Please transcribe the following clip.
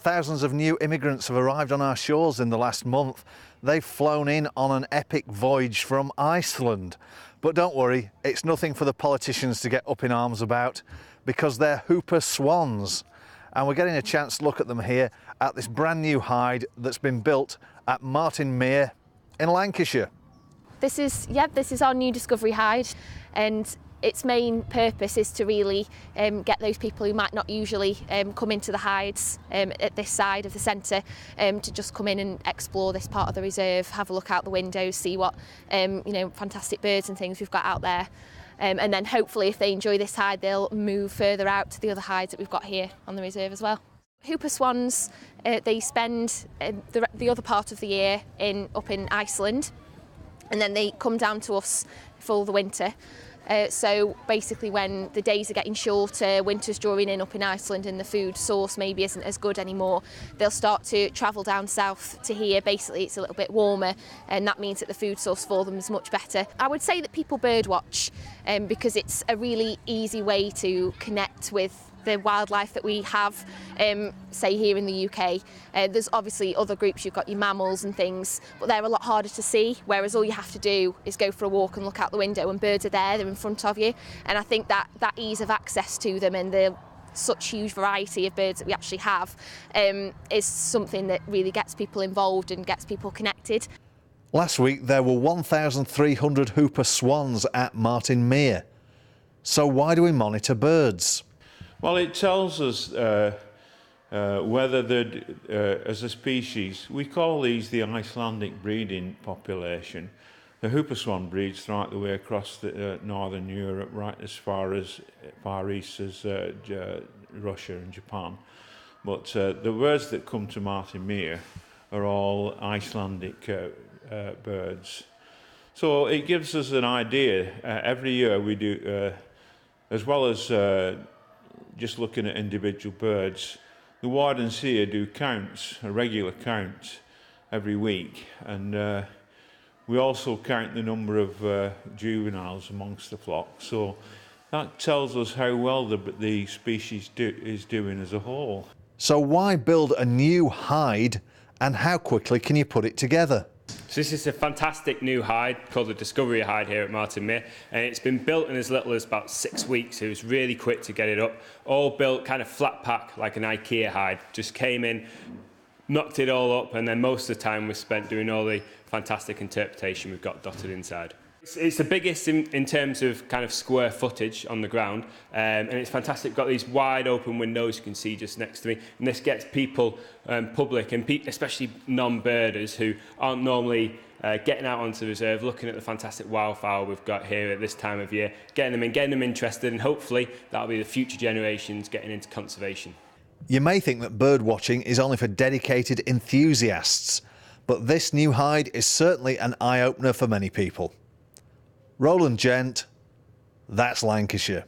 Thousands of new immigrants have arrived on our shores in the last month. They've flown in on an epic voyage from Iceland. But don't worry, it's nothing for the politicians to get up in arms about, because they're hooper swans. And we're getting a chance to look at them here at this brand new hide that's been built at Martin Mere in Lancashire. This is our new discovery hide, and its main purpose is to really get those people who might not usually come into the hides at this side of the centre to just come in and explore this part of the reserve, have a look out the windows, see what fantastic birds and things we've got out there. And then hopefully if they enjoy this hide, they'll move further out to the other hides that we've got here on the reserve as well. Hooper swans, they spend the other part of the year up in Iceland, and then they come down to us for the winter. So basically when the days are getting shorter, winter's drawing in up in Iceland and the food source maybe isn't as good anymore, they'll start to travel down south to here. Basically it's a little bit warmer, and that means that the food source for them is much better. I would say that people birdwatch because it's a really easy way to connect with the wildlife that we have, say here in the UK. There's obviously other groups, you've got your mammals and things, but they're a lot harder to see, whereas all you have to do is go for a walk and look out the window and birds are there, they're in front of you. And I think that ease of access to them and the such huge variety of birds that we actually have is something that really gets people involved and gets people connected. Last week there were 1,300 hooper swans at Martin Mere. So why do we monitor birds? Well, it tells us whether as a species, we call these the Icelandic breeding population. The hooper swan breeds right the way across northern Europe, right as far east as Russia and Japan. But the birds that come to Martin Mere are all Icelandic birds. So it gives us an idea. Every year we do, as well as just looking at individual birds, the wardens here do counts, a regular count every week, and we also count the number of juveniles amongst the flock. So that tells us how well the species is doing as a whole. So why build a new hide, and how quickly can you put it together? So this is a fantastic new hide called the Discovery Hide here at Martin Mere, and it's been built in as little as about 6 weeks. It was really quick to get it up. All built kind of flat pack like an IKEA hide. Just came in, knocked it all up, and then most of the time was spent doing all the fantastic interpretation we've got dotted inside. It's the biggest in terms of kind of square footage on the ground, and it's fantastic. Got these wide open windows you can see just next to me, and this gets people, public, and especially non-birders who aren't normally getting out onto the reserve, looking at the fantastic wildfowl we've got here at this time of year, getting them interested, and hopefully that'll be the future generations getting into conservation. You may think that bird watching is only for dedicated enthusiasts, but this new hide is certainly an eye-opener for many people. Roland Gent, that's Lancashire.